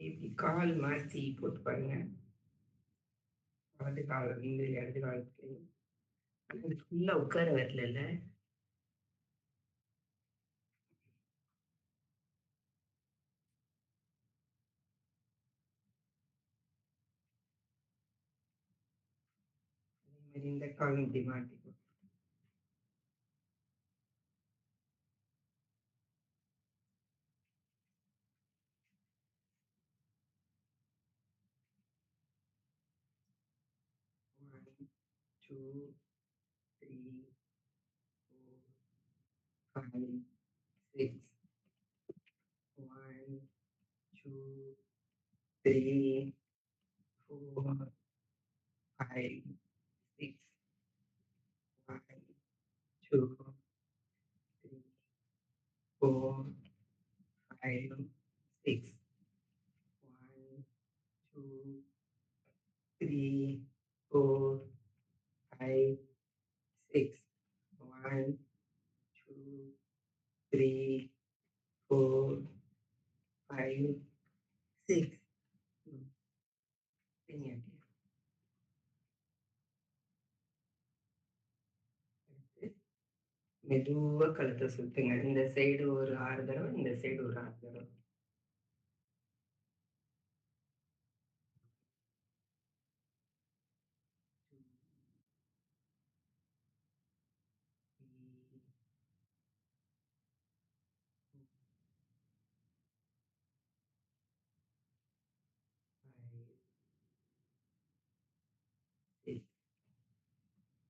இப்படி கால் மாத்தி போட்டு பாருங்க. வலது கால் வந்து இடது காலுக்கு அது ஃபுல்லா உட்கார வரல. அதே மாதிரி இந்த காலும் இப்படி மாட்டி போட்டு. One, two, three, four, five, six. One, two, three, four, five, six. One, two, three, four, five, six. One, two, three, four, five, six. One, two, three, four, five, six. பின்னாடி மெதுவா கழுத்தை சுத்துங்க. இந்த சைடு ஒரு 6 தடவை, இந்த side ஒரு 6 தடவை.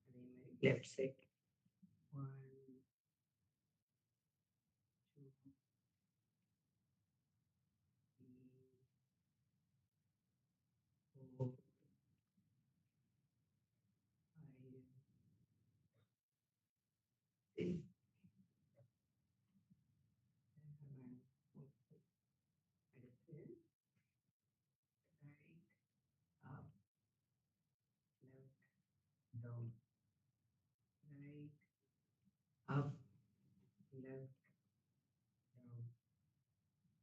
அதே மாதிரி லெஃப்ட் சைட். 1, 2, 3, 4, 5, 6, 7, 8. அடுத்து ரைட், அப், லெஃப்ட், டவுன். ரைட், அப், left, down.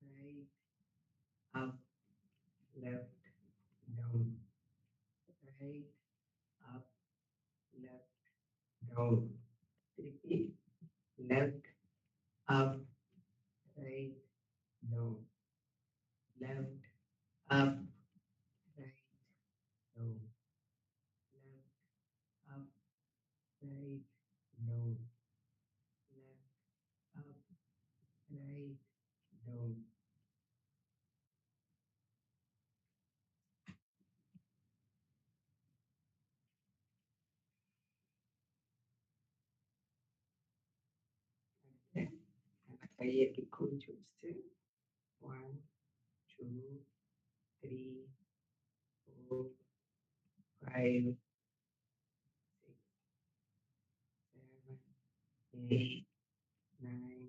Right, up, left, down. Right, up, left, down. திருப்பி left, up, right, down. Left, up, right, down. Left, up, right, down. Left, up, right, down. கையை இப்படி குவிச்சு வச்சுட்டு 1, 2, 3, 4, 5, 6, 7, 8, 9,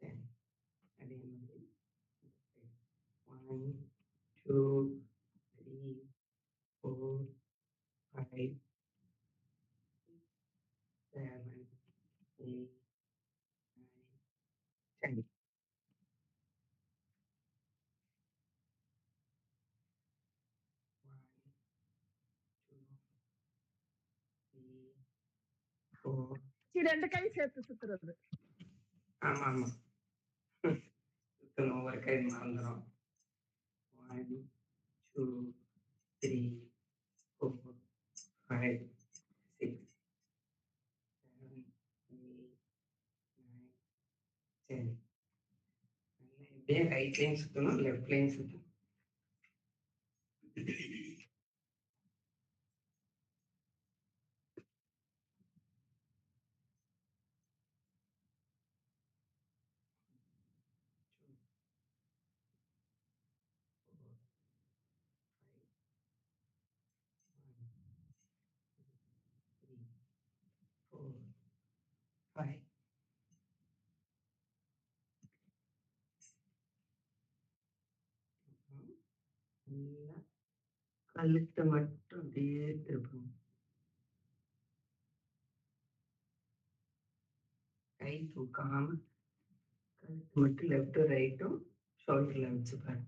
10. அதே மாதிரி 1, 2, 3, 4, 5, 6, 7, 8, 9, 10. ரெண்டு கை சேர்த்து சுத்துறது. ஆமா ஆமா சுத்தணும். ஒரு கை மறந்துடும். 1, 2, 3, 4, 5, 6, 7, 8, 9, 10. இப்படியே ரைட்லையும் சுத்தணும், லெஃப்ட்லையும் சுத்தணும். கழுத்தை மட்டும் அப்படியே திருப்பணும். கை தூக்காம கழுத்து மட்டும் லெஃப்டும் ரைட்டும் ஷோல்டர்ல வச்சுப்பாரு.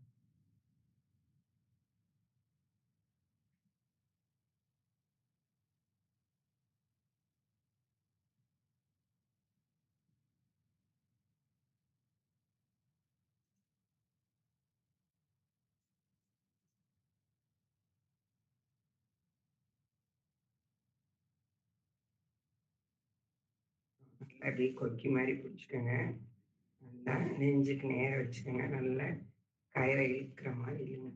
அப்படியே கொக்கி மாரி புடிச்சுக்கங்க. நல்லா நெஞ்சுக்கு நேரா வச்சுக்கங்க. நல்லா கயிற இழுக்கிற மாரி இழுங்க.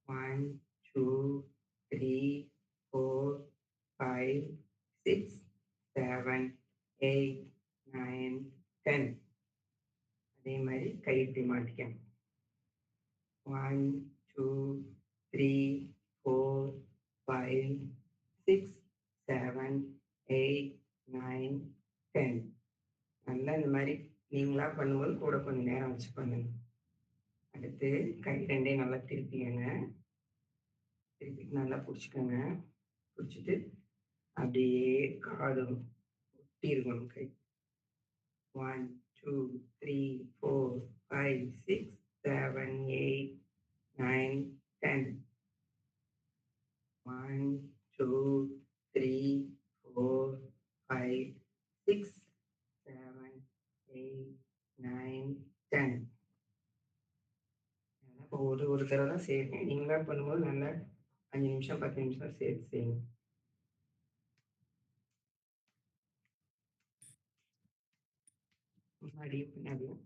1, 2, 3, 4, 5, 6, 7, 8, 9, 10. அதே மாரி கை இப்படி மாட்டிக்கங்க. 1, 2, 3, 4, 5, 6, 7, 8, 9, 10. நல்லா இந்த மாரி நீங்களா பண்ணும்போது கூட கொஞ்சம் நேரம் வச்சு பண்ணுங்க. அடுத்து கை 2யும் நல்லா திருப்பிக்கங்க. திருப்பிட்டு நல்லா புடிச்சுக்கங்க. புடிச்சுட்டு அப்படியே காது ஒட்டி இருக்கணும் கை. 1, 2, 3, 4, 5, 6, 7, 8, 9, 10. 1, 2, 3, 4, 5, 6, 7, 8, 9, 10. இப்போ ஒரு ஒரு தடவ தான் செய்றேன். நீங்களா பண்ணும்போது நல்லா 5 நிமிஷம், 10 நிமிஷம் சேர்த்து செய்யுங்க. முன்னாடியும் பின்னாடியும்.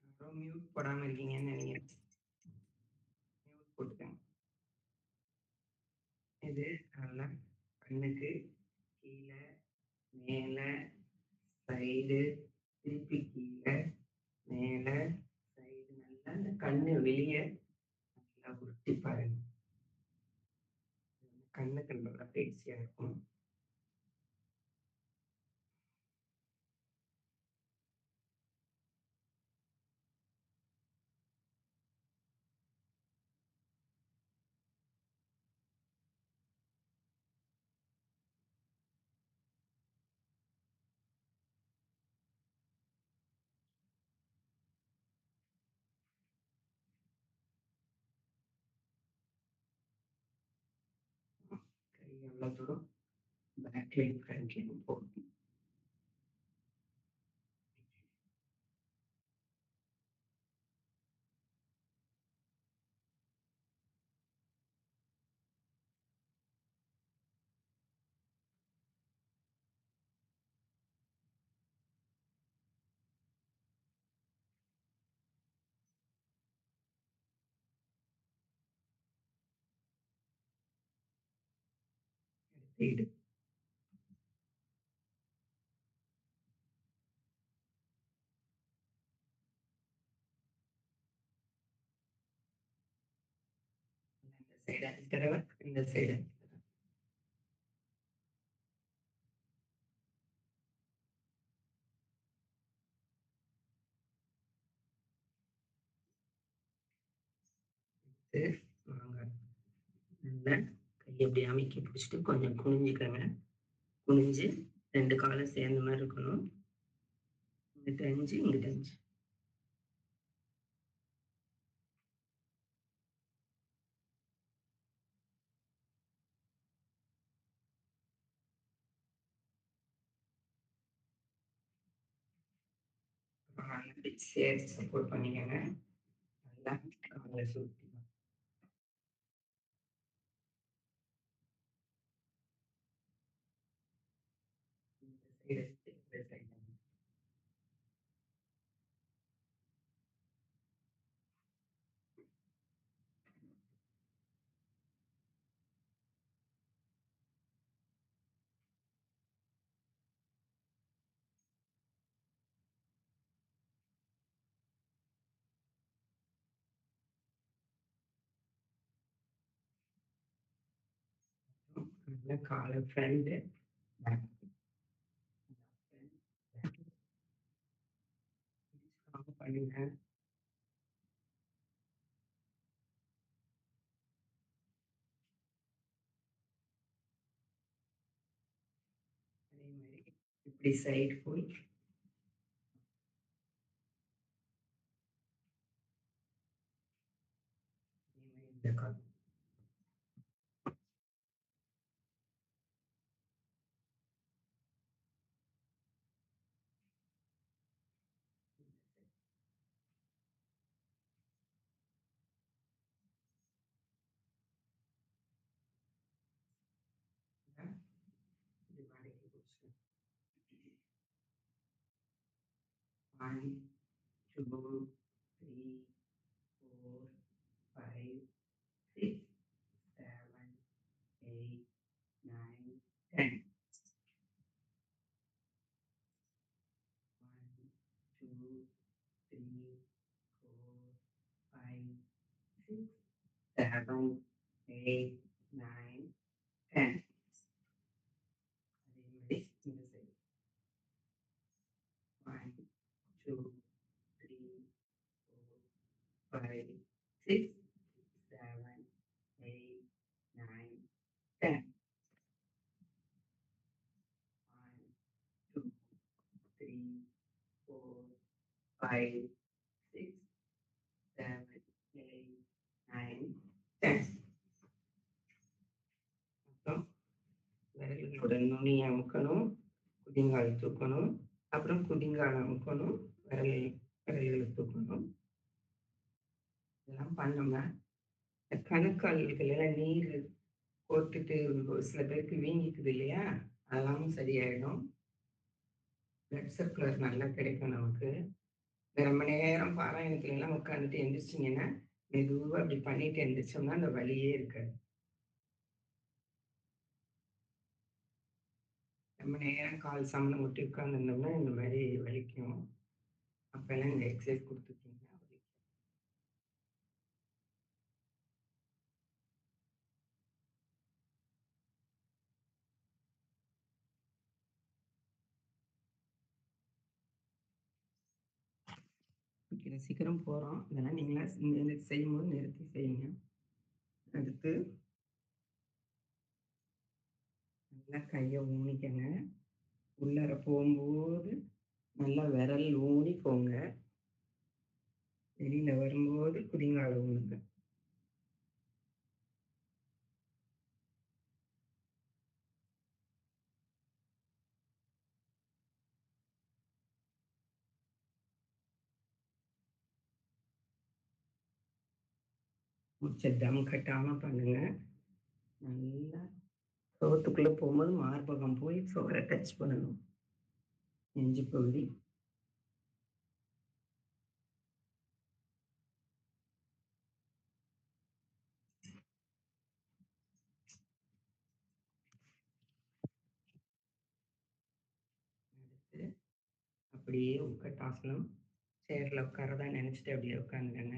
அப்புறம் மியூட் போடாம இருக்கீங்கன்னு நெனைக்கிறேன். மியூட் போட்டுக்கங்க. இது நல்லா கண்ணுக்கு கீழ, மேல, சைடு, திருப்பி கீழ, மேல, சைடு நல்லா அந்த கண்ணு வெளிய நல்லா உருட்டி பாருங்க. கண்ணுக்கு நல்லா பயிற்சியா இருக்கும். கை எவ்வளோ தூரம் பேக்லயும் ஃப்ரண்ட்லயும் போகும். இடுப்பு. இந்த சைடு 5 தடவ, இந்த சைடு 5 தடவ. அடுத்து வாங்க. நல்லா கைய இப்படி அமுக்கி பிடிச்சுட்டு கொஞ்சம் குனிஞ்சுக்கங்க. குனிஞ்சு 2 காலும் சேர்ந்த மாரி இருக்கணும். இங்கிட்டு 5, இங்கிட்டு 5. அப்புறம் இப்படி சேர்த்து சப்போர்ட் பண்ணிக்கங்க. நல்லா கால சுத்தி இந்த சைடு எடுத்து இந்த சைடு. நல்லா கால ஃப்ரண்ட், பேக், ஃப்ரண்ட், பேக். ஸ்ட்ராங்கா பண்ணுங்க. அதே மாரி இப்படி சைடு போய் அதே மாரி இந்த கால். 1, 2, 3, 4, 5, 6, 7, 8, 9, 10. 1, 2, 3, 4, 5, 6, 7, 8, 9, 10. அதே மாதிரி இந்த சைடு 1, 2, 3, 4, 5, 6, 7, 8, 9, 10. 1, 2, 3, 4, 5, 6, 7, 8, 9, 10. அப்புறம் விரல்களோட நுனியை அமுக்கணும், குதிங்கால் தூக்கணும், அப்புறம் குதிங்கால் அமுக்கணும், விரல்களை தூக்கணும். இதெல்லாம் பண்ணோம்னா கணுக்கால்கள்ல நீர் கோர்த்துட்டு சில பேருக்கு வீங்கிக்குது இல்லையா, அதெல்லாம் சரியாயிடும். பிளட் சர்க்குலர் நல்லா கிடைக்கும் நமக்கு. ரொம்ப நேரம் பாராயணத்துல எல்லாம் உட்காந்துட்டு எந்திரிச்சிங்கன்னா மெதுவா அப்படி பண்ணிட்டு எந்திரிச்சோம்னா அந்த வலியே இருக்காது. ரொம்ப நேரம் கால் சமணம் ஒட்டி உட்காந்துருந்தோம்னா இந்த மாதிரி வலிக்கும். அப்பெல்லாம் இந்த எக்ஸசைஸ் கொடுத்துருக்கீங்கன்னா சீக்கிரம் போறோம். இதெல்லாம் நீங்களா செய்யும்போது நிறுத்தி செய்யுங்க. அடுத்து நல்லா கையை ஊனிக்கங்க. உள்ளார போகும்போது நல்லா விரல் ஊனி போங்க. வெளியில வரும்போது குதிங்கால ஊனுங்க. மூச்சை தம் கட்டாம பண்ணுங்க. நல்லா சோத்துக்குள்ள போகும்போது மார்பகம் போய் சோரை டச் பண்ணணும். நெஞ்சு பகுதி. அடுத்து அப்படியே உட்கட்டாசனம். சேர்ல உட்காரதா நினைச்சிட்டு அப்படியே உட்காந்துக்கங்க.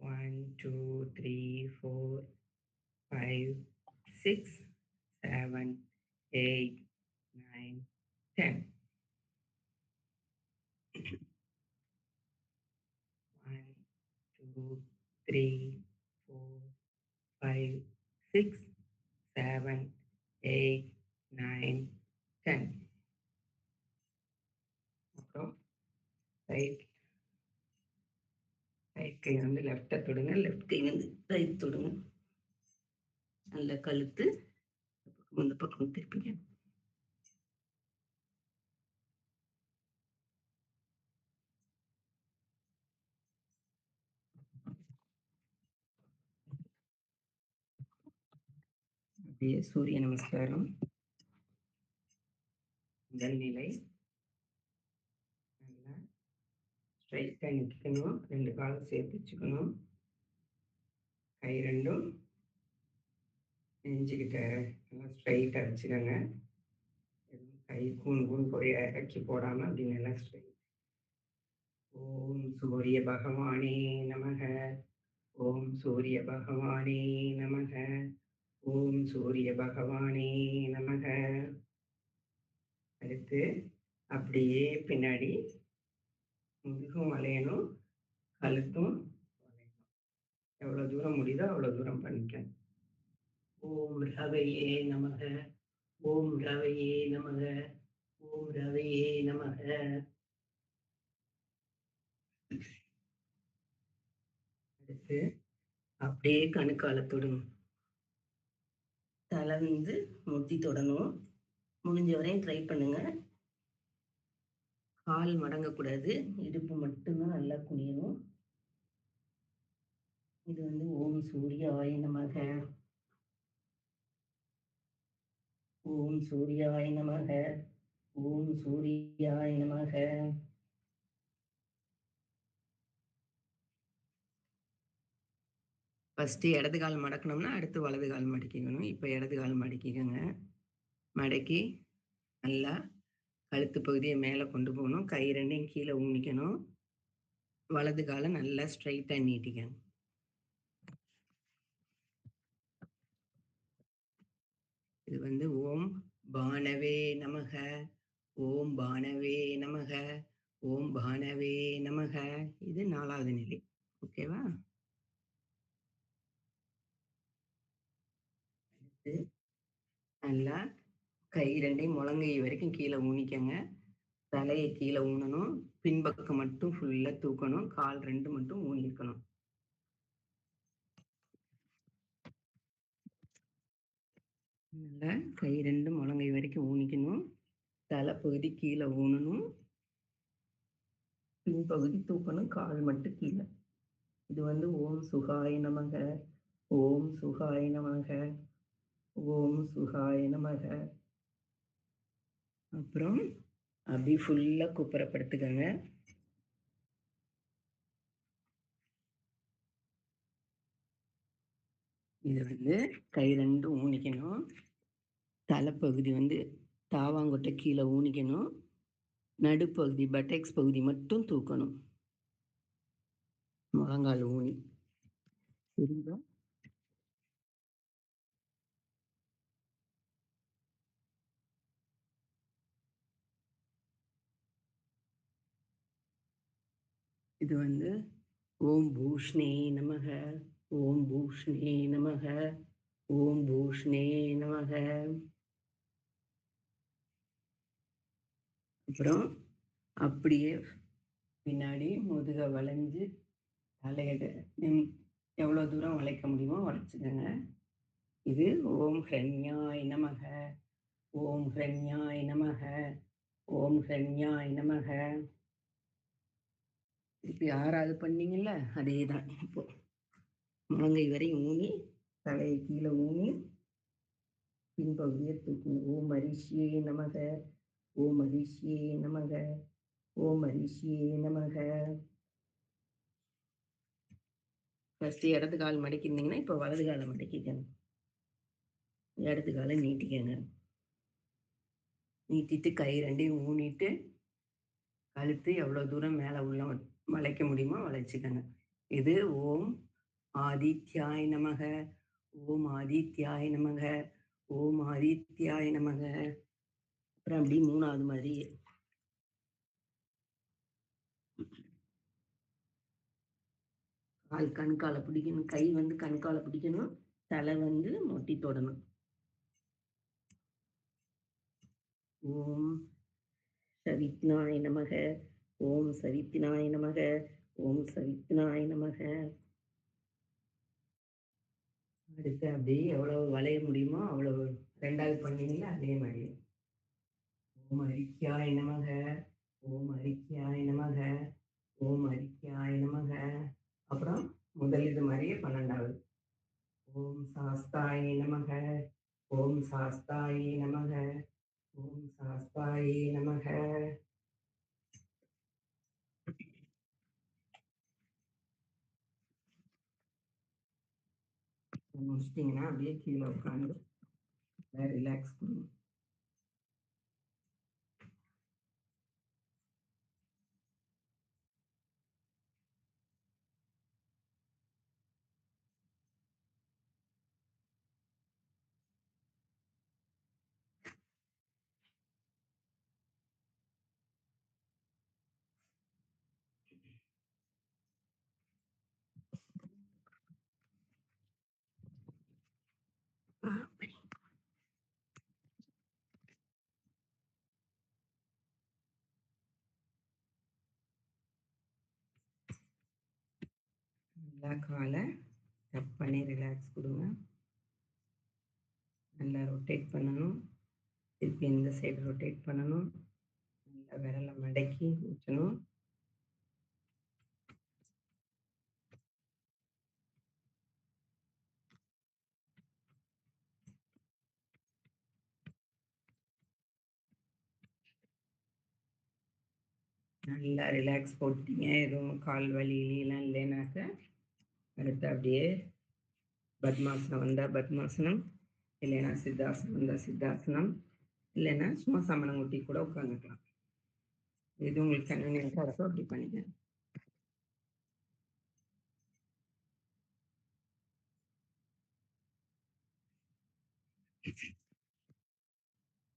1, 2, 3, 4, 5, 6, 7, 8, 9, 10. 1, 2, 3, 4, 5, 6, 7, 8, 9, 10. அப்புறம் ரைட் கை வந்து லெஃப்டை தொடுங்க, லெஃப்ட் கை வந்து ரைட் தொடுங்க. நல்ல கழுத்து இந்த பக்கம் திருப்பிங்க. அப்படியே சூரிய நமஸ்காரம். முதல் நிலை நல்லா ஸ்ட்ரைட்டா நிற்கணும். 2 காலும் சேர்த்து வச்சுக்கணும். கை ரெண்டும் நெஞ்சுக்கிட்ட நல்லா ஸ்ட்ரைட்டா வச்சுக்கோங்க. கை கூன் போய் இறக்கி போடாம அப்படி நல்லா ஸ்ட்ரைட். ஓம் சூரிய பகவானே நமக. ஓம் சூரிய பகவானே நமக. ஓம் சூரிய பகவானே நமக. அடுத்து அப்படியே பின்னாடி முதுகும் வளையணும், கழுத்தும் வளையணும். எவ்வளவு தூரம் முடியுதோ அவ்வளவு தூரம் பண்ணிக்கணும். ஓம் ரவையே நமக. ஓம் ரவையே நமக. ஓம் ரவையே நமக. அடுத்து அப்படியே கணுக்கால தொடுங்க. தலை வந்து முட்டி தொடணும். முடிஞ்ச வரையும் ட்ரை பண்ணுங்க. கால் மடங்கக்கூடாது, இடுப்பு மட்டும்தான் நல்லா குனியணும். இது வந்து ஓம் சூரியாய நமக. ஓம் சூர்யாய நமக. ஓம் சூர்யாய நமக. ஃபர்ஸ்ட்டு இடது கால் மடக்கணும்னா, அடுத்து வலது கால் மடக்கிக்கணும். இப்ப இடது கால் மடக்கிக்கங்க. மடக்கி நல்லா கழுத்து பகுதிய மேல கொண்டு போகணும். கை 2யும் கீழ ஊனிக்கணும். வலது கால நல்லா ஸ்ட்ரைட்டா நீட்டிக்கணும். இது வந்து ஓம் பானவே நமக. ஓம் பானவே நமக. ஓம் பானவே நமக. இது 4வது நிலை. ஓகேவா? அடுத்து நல்லா கை 2யும் முழங்கை வரைக்கும் கீழ ஊனிக்கங்க. தலைய கீழ ஊனணும். பின்பக்கம் மட்டும் ஃபுல்லா தூக்கணும். கால் 2 மட்டும் ஊனியிருக்கணும். நல்லா கை 2 முழங்கை வரைக்கும் ஊனிக்கணும். தலைப்பகுதி கீழ ஊனணும். பின்பகுதி தூக்கணும். கால் மட்டும் கீழ. இது வந்து ஓம் சுகாய நமக. ஓம் சுகாய நமக. ஓம் சுகாய நமக. அப்புறம் அப்படி ஃபுல்லா குப்புறப்படுத்துக்கங்க. இது வந்து கை 2ம் ஊனிக்கணும். தலைப்பகுதி வந்து தாவாங்கொட்டை கீழ ஊனிக்கணும். நடுப்பகுதி பட்டெக்ஸ் பகுதி மட்டும் தூக்கணும். முழங்கால் ஊனி. திரும்ப இது வந்து ஓம் பூஷ்ணே நமக. ஓம் பூஷ்ணே நமக. ஓம் பூஷ்ணே நமக. அப்புறம் அப்படியே பின்னாடி முதுக வளைஞ்சு தலைய எவ்வளோ தூரம் வளைக்க முடியுமோ வளைச்சுக்கங்க. இது ஓம் ஹ்ரண்யாய நமக. ஓம் ஹ்ரண்யாய நமக. ஓம் ஹ்ரண்யாய நமக. திருப்பி 6வது பண்ணீங்கல்ல, அதேதான். இப்போ முழங்கை வரை ஊனி, தலையை கீழ ஊனி, பின்பகுதியை தூக்கணும். ஓம் ஹரிஷ்யே நமக. ஓம் ஹரிஷ்யே நமக. ஓம் ஹரிஷ்யே நமக. ஃபர்ஸ்ட் இடது கால் மடக்கியிருந்தீங்கன்னா, இப்போ வலது காலை மடக்கிக்கணும். இடது காலை நீட்டிக்கங்க. நீட்டிட்டு கை 2யும் ஊனிட்டு, கழுத்து எவ்வளோ தூரம் மேல உள்ள வளைக்க முடியுமோ வளைச்சுக்கங்க. இது ஓம் ஆதித்யாய நமக. ஓம் ஆதித்யாய நமக. ஓம் ஆதித்யாய நமக. அப்புறம் அப்படி 3வது மாதிரி கால் கணுக்கால பிடிக்கணும். கை வந்து கணுக்கால பிடிக்கணும். தலை வந்து மொட்டி தொடணும். ஓம் சவித்னாய நமக. ஓம் சவித்னாய நமக. ஓம் சவித்னாய நமக. அடுத்து அப்படியே எவ்வளவு வளைய முடியுமோ அவ்வளவு 2வது பண்ணீங்களா அதே மாதிரி. ஓம் ஹரித்யாய நமக. ஓம் ஹரித்யாய நமக. ஓம் ஹரித்யாய நமக. அப்புறம் முதல் இது மாதிரியே 12வது. ஓம் சாஸ்தாய நமக. ஓம் சாஸ்தாய நமக. ஓம் சாஸ்தாய நமக. முடிச்சிட்டிங்கன்னா அப்படியே கீழே உட்காந்து ரிலாக்ஸ் பண்ணுங்க. நல்லா காலை டப் பண்ணி ரிலாக்ஸ் கொடுங்க. நல்லா ரொட்டேட் பண்ணணும். திருப்பி இந்த சைடு ரொட்டேட் பண்ணணும். நல்லா விரலை மடக்கி ஊற்றணும். நல்லா ரிலாக்ஸ் போட்டீங்க. எதுவும் கால் வலிலாம் இல்லைனாக்க, அடுத்து அப்படியே பத்மாசனம் வந்தா பத்மாசனம், இல்லைன்னா சித்தாசனம் வந்தா சித்தாசனம், இல்லைன்னா சும்மா சமணங்குட்டி கூட உட்காந்துக்கலாம். எது உங்களுக்கு கன்வீனியன்ட்டா இருக்கோ அப்படி பண்ணிக்கங்க.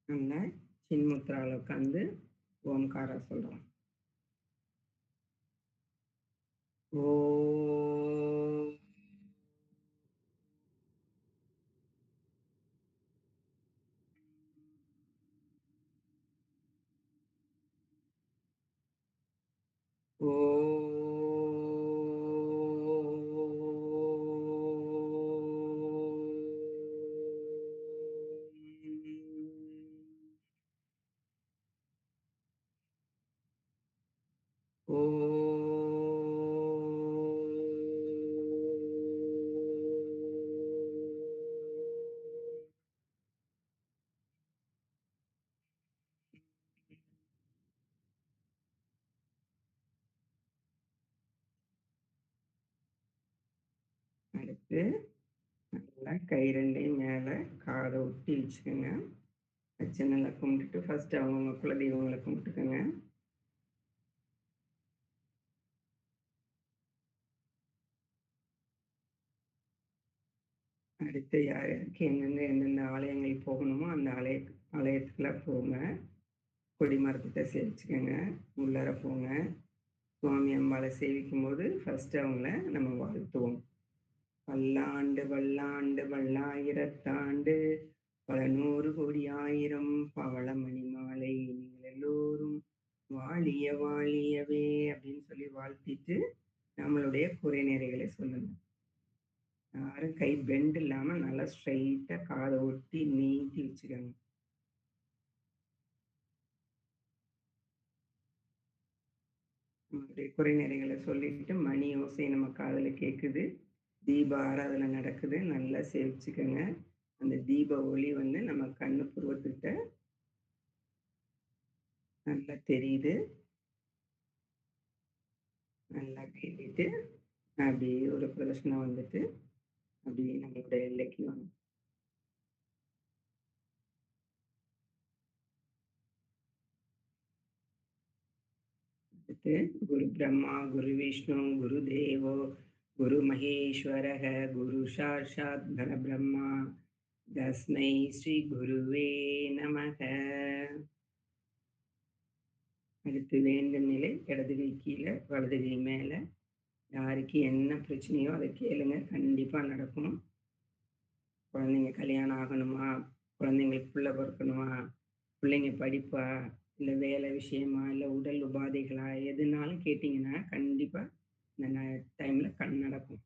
நல்லா சின்முத்ரால உட்காந்து ஓம்காரா சொல்றோம். ஓம். அடுத்து நல்லா கை ரெண்டையும் மேலே காதை ஒட்டி வச்சுக்கோங்க. வச்சு நல்லா கும்பிட்டுட்டு ஃபர்ஸ்ட் அவங்கவுங்க குலதெய்வங்களை கும்பிட்டுக்கோங்க. அடுத்து யார் யாருக்கு எந்தெந்த ஆலயங்கள் போகணுமோ அந்த ஆலயத்துக்குலாம் போங்க. கொடிமரத்தை சேவிச்சுக்கோங்க. உள்ளார போங்க. சுவாமி அம்பாளை சேவிக்கும் போது ஃபர்ஸ்ட் அவங்கள நம்ம வாழ்த்துவோம். பல்லாண்டு பல்லாண்டு பல்லாயிரத்தாண்டு பல நூறு கோடி ஆயிரம் பவளமணி மாலை நீங்கள் எல்லோரும் வாழிய வாழியவே அப்படின்னு சொல்லி வாழ்த்திட்டு நம்மளுடைய குறை நிறைகளை சொல்லணும். யாரும் கை பெண்ட் இல்லாம நல்லா ஸ்ட்ரைட்டா காதை ஒட்டி நீட்டி வச்சுக்கோங்க. நம்மளுடைய குறை நிறைகளை சொல்லிட்டு மணி ஓசை நம்ம காதுல கேட்குது. தீப ஆராதனை நடக்குது. நல்லா சேவிச்சுக்கோங்க. அந்த தீப ஒளி வந்து நம்ம கண்ணு புருவத்துக்கிட்ட நல்லா தெரியுது. நல்லா கேட்டுட்டு அப்படியே ஒரு பிரதட்சணம் வந்துட்டு அப்படியே நம்மளுடைய எல்லைக்கு வாங்க. அடுத்து குரு பிரம்மா குரு விஷ்ணு குரு தேவோ குரு மகேஸ்வரக குரு சாட்சாத் பரபிரம்மா தஸ்மை ஸ்ரீ குருவே நமக. அடுத்து வேண்டும் நிலை இடது கை கீழே வலது கை மேலே. யாருக்கு என்ன பிரச்சனையோ அதை கேளுங்க, கண்டிப்பா நடக்கும். குழந்தைங்க கல்யாணம் ஆகணுமா, குழந்தைங்களுக்கு பிள்ளை பிறக்கணுமா, பிள்ளைங்க படிப்பா, இல்லை வேலை விஷயமா, இல்லை உடல் உபாதைகளா, எதுனாலும் கேட்டிங்கன்னா கண்டிப்பா இந்த டைம்ல நடக்கும்.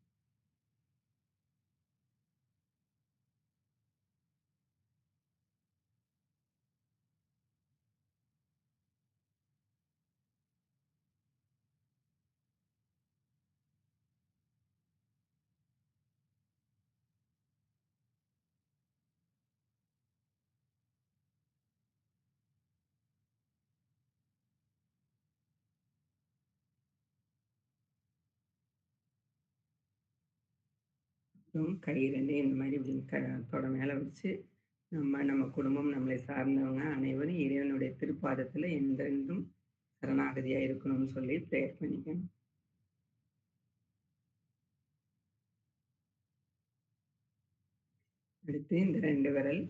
அப்புறம் கை ரெண்டையும் இந்த மாதிரி இப்படி தொட மேலே வச்சு நம்ம குடும்பம் நம்மளை சார்ந்தவங்க அனைவரும் இறைவனுடைய திருப்பாதத்துல என்றென்றும் சரணாகதியா இருக்கணும்னு சொல்லி ப்ரேயர் பண்ணிக்கணும். அடுத்து இந்த 2 விரல்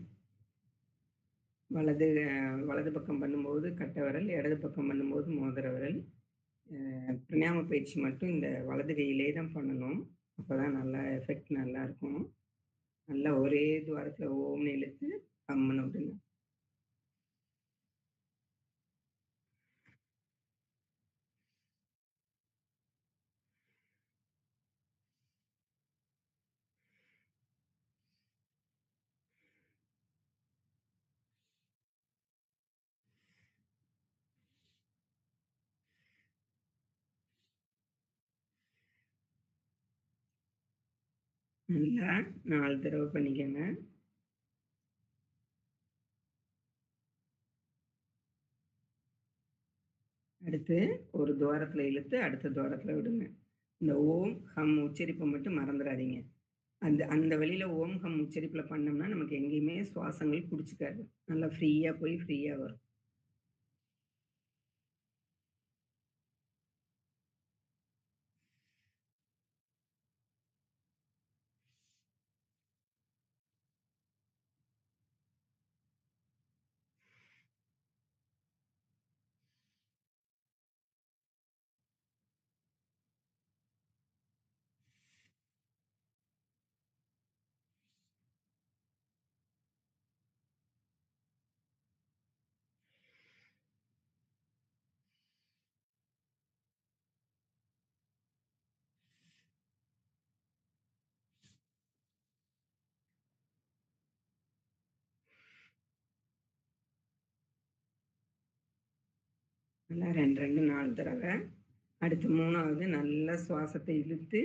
வலது பக்கம் பண்ணும்போது கட்டை விரல், இடது பக்கம் பண்ணும்போது மோதிர விரல். பிரணாம பயிற்சி மட்டும் இந்த வலது கையிலே தான் பண்ணணும். அப்பதான் நல்லா எஃபெக்ட் நல்லா இருக்கும். நல்லா ஒரே துவாரத்துல ஓம்னு இழுத்து கம்முன்னு விடுங்க. நல்லா 4 தடவை பண்ணிக்கங்க. அடுத்து ஒரு துவாரத்துல இழுத்து அடுத்த துவாரத்துல விடுங்க. இந்த ஓம், ஹம் உச்சரிப்பை மட்டும் மறந்துடாதீங்க. அந்த அந்த வழியில ஓம், ஹம் உச்சரிப்புல பண்ணோம்னா நமக்கு எங்கேயுமே சுவாசங்கள் புடிச்சுக்காது. நல்லா ஃப்ரீயா போய் ஃப்ரீயா வரும். நல்லா 2, 2, 4 தடவ. அடுத்து 3வது நல்லா சுவாசத்தை இழுத்து,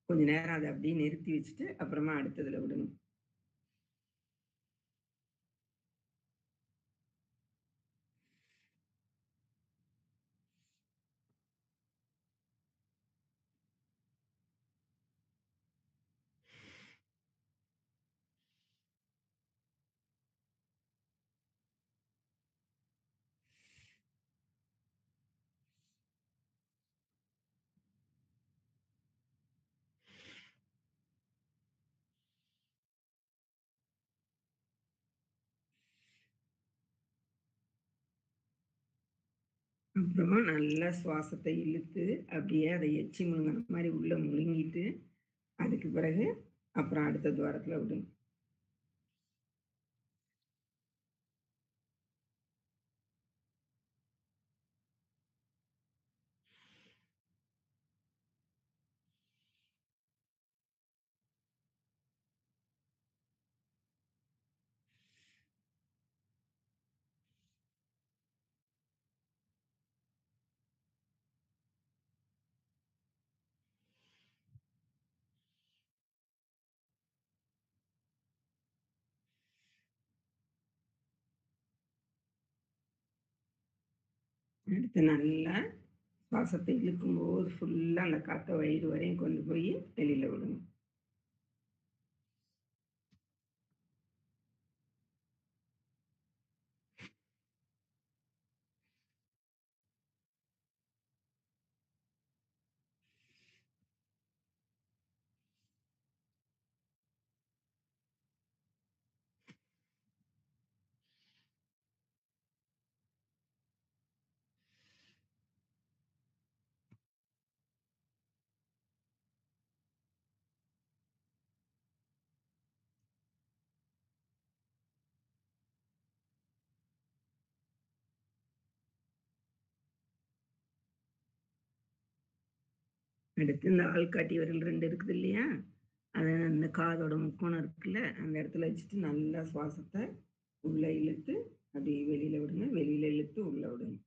கொஞ்ச நேரம் அத அப்படியே நிறுத்தி வச்சுட்டு, அப்புறமா அடுத்ததுல விடுங்க. அப்புறமா நல்லா சுவாசத்தை இழுத்து, அப்படியே அத எச்சி முழுங்குன மாரி உள்ள முழுங்கிட்டு, அதுக்கு பிறகு அப்புறம் அடுத்த துவாரத்துல விடுங்க. அடுத்து நல்லா சுவாசத்தை இழுக்கும்போது ஃபுல்லா அந்த காத்த வயிறு வரையும் கொண்டு போய் வெளியில விடுங்க. அடுத்து இந்த ஆள்காட்டி விரல் 2 இருக்குது இல்லையா? அத அந்த காதோட முக்கோணம் இருக்குல்ல, அந்த இடத்துல வச்சுட்டு நல்லா சுவாசத்த உள்ள இழுத்து, அப்படியே வெளியில விடுங்க. வெளியில இழுத்து உள்ள விடுங்க.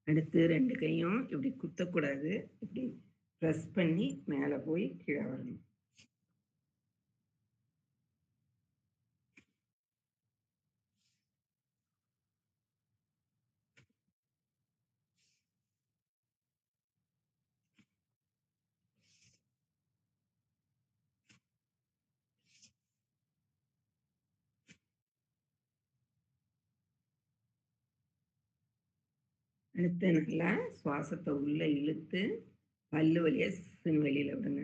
அடுத்து 2 கையும் இப்படி குத்தக்கூடாது. இப்படி பிரஸ் பண்ணி மேல போய் கீழ வரணும். அடுத்து நல்லா சுவாசத்த உள்ள இழுத்து, பல்லு வழியா சின்னு வெளியில விடுங்க.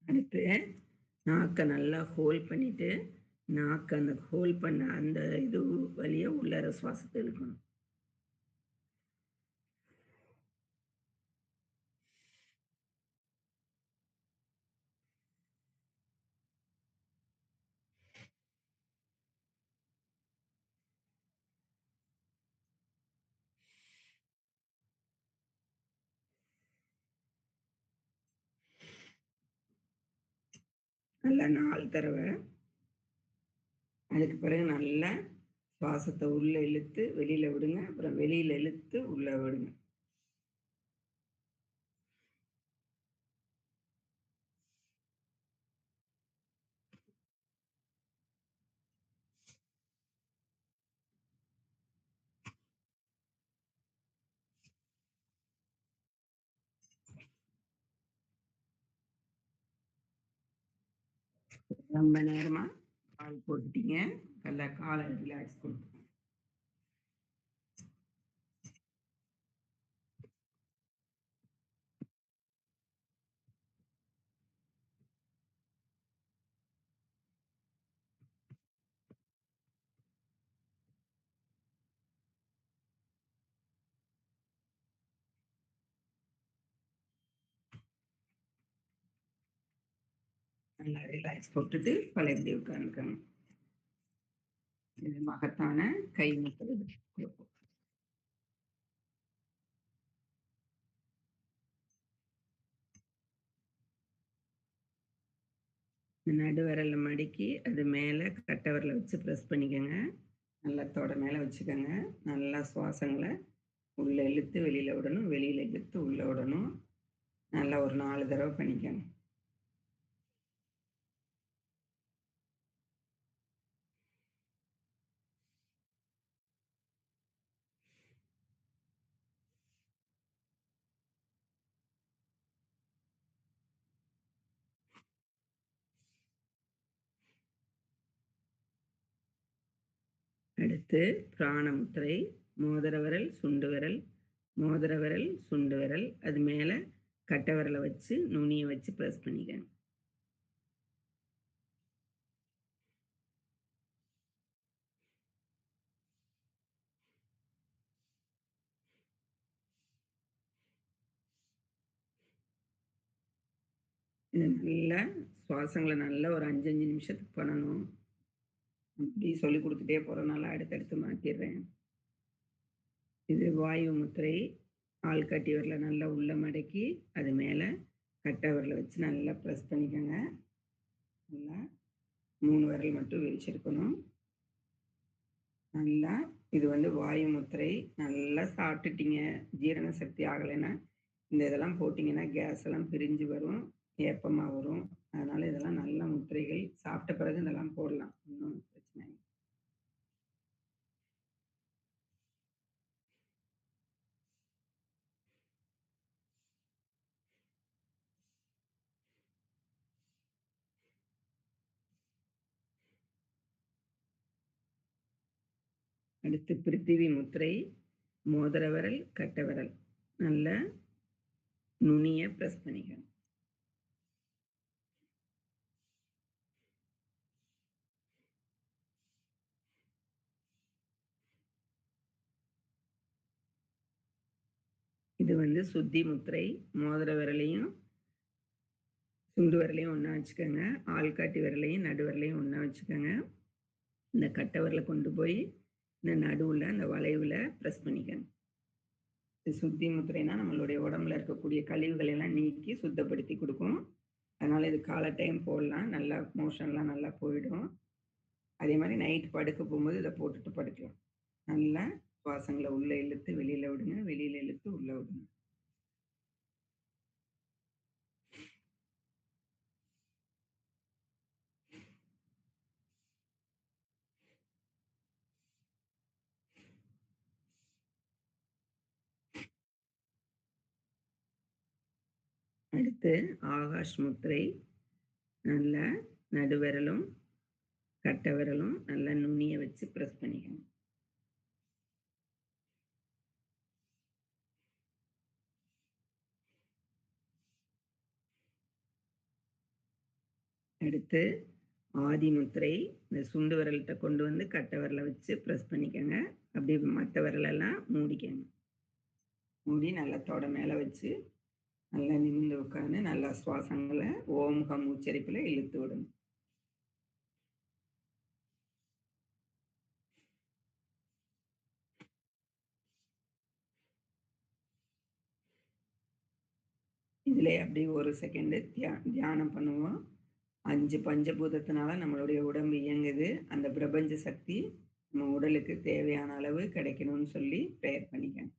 அடுத்து நாக்க நல்லா ஹோல்ட் பண்ணிட்டு, நாக்க அந்த ஹோல்ட் பண்ண அந்த இது வழியா உள்ளார சுவாசத்த இழுக்கணும். நல்லா 4 தடவ. அதுக்கு பிறகு நல்லா சுவாசத்த உள்ள இழுத்து வெளியில விடுங்க. அப்புறம் வெளியில இழுத்து உள்ள விடுங்க. ரொம்ப நேரமா கால் போட்டுட்டீங்க. நல்லா கால ரிலாக்ஸ் குடுத்துருங்க. நல்லா ரிலாக்ஸ் போட்டுட்டு பழையபடி உட்கார்ந்துக்கங்க. இது மகத்தான கை முத்திரை குடுப்போம். நடு விரல மடக்கி அது மேல கட்டை விரல வச்சு பிரஸ் பண்ணிக்கங்க. நல்லா தொட மேல வச்சுக்கங்க. நல்லா சுவாசங்கள உள்ள இழுத்து வெளியில விடணும். வெளியில இழுத்து உள்ள விடணும். நல்லா ஒரு 4 தடவ பண்ணிக்கங்க. அடுத்து பிராண முத்திரை. மோதிர விரல், சுண்டு விரல், மோதிர விரல், சுண்டு விரல். அது மேல கட்டை விரல வச்சு நுனிய வச்சு பிரஸ் பண்ணிக்கங்க. இது நல்லா சுவாசங்கள நல்லா ஒரு 5, 5 நிமிஷத்துக்கு பண்ணணும். இப்படி சொல்லிக் குடுத்துட்டே போறனால அடுத்தடுத்து மாத்திர்றேன். இது வாயு முத்திரை. ஆள்காட்டி விரல நல்லா உள்ள மடக்கி, அது மேல கட்டை விரல வச்சு நல்லா பிரஸ் பண்ணிக்கங்க. நல்லா 3 விரல் மட்டும் விரிச்சிருக்கணும். நல்லா இது வந்து வாயு முத்திரை. நல்லா சாப்பிட்டுட்டீங்க, ஜீரண சக்தி ஆகலைன்னா, இந்த இதெல்லாம் போட்டீங்கன்னா கேஸ் எல்லாம் பிரிஞ்சு வரும், ஏப்பமா வரும். அதனால இதெல்லாம் நல்ல முத்திரைகள். சாப்பிட்ட பிறகு இதெல்லாம் போடலாம். ஒண்ணும் பிரச்சனை இல்ல. அடுத்து பிருத்திவி முத்திரை. மோதிர விரல், கட்டை விரல். நல்லா நுனிய பிரஸ் பண்ணிக்கணும். இது வந்து சுத்தி முத்திரை. மோதிர விரலையும், சுண்டு விரலையும் ஒண்ணா வச்சுக்கங்க. ஆள்காட்டி விரலையும், நடு விரலையும் ஒண்ணா வச்சுக்கங்க. இந்த கட்டை விரல கொண்டு போய் இந்த நடுவுல அந்த வளைவுல பிரஸ் பண்ணிக்கங்க. இது சுத்தி முத்திரைனா நம்மளுடைய உடம்புல இருக்கக்கூடிய கழிவுகளை எல்லாம் நீக்கி சுத்தப்படுத்தி குடுக்கும். அதனால இது காலை டைம் போடலாம். நல்லா மோஷன்லாம் நல்லா போயிடும். அதே மாரி நைட் படுக்க போம்போது இத போட்டுட்டு படுக்கலாம். நல்லா சுவாசங்கள உள்ள இழுத்து வெளியில விடுங்க. வெளியில இழுத்து உள்ள விடுங்க. அடுத்து ஆகாஷ் முத்திரை. நல்லா நடுவிரலும், கட்டை விரலும் நல்லா நுனிய வச்சு பிரஸ் பண்ணிக்கணும். அடுத்து ஆதி முத்திரை. இந்த சுண்டு விரல்கிட்ட கொண்டு வந்து கட்டை விரல வச்சு ப்ரெஸ் பண்ணிக்கங்க. அப்படியே மற்ற விரலெல்லாம் மூடிக்கங்க. மூடி நல்லா தொடை மேலே வச்சு நல்லா நிமிர்ந்து உட்காந்து நல்லா சுவாசங்களை ஓம் கம் உச்சரிப்பில் இழுத்து விடுங்க. இதிலே அப்படி ஒரு செகண்டு தியானம் பண்ணுவோம். 5 பஞ்சபூதத்தினால நம்மளுடைய உடம்பு இயங்குது. அந்த பிரபஞ்ச சக்தி நம்ம உடலுக்கு தேவையான அளவு கிடைக்கணும்னு சொல்லி ப்ரேயர் பண்ணிக்கங்க.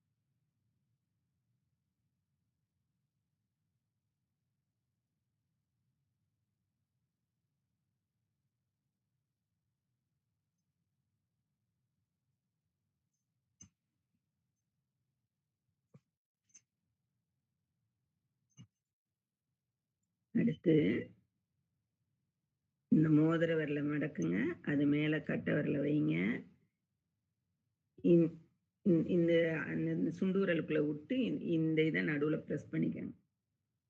அடுத்து இந்த மோதிர விரல மடக்குங்க. அது மேல கட்டை விரல வைங்க. இந்த அந்த சுண்டு விரலுக்குள்ள விட்டு இந்த இதை நடுவில் ப்ரெஸ் பண்ணிக்கங்க.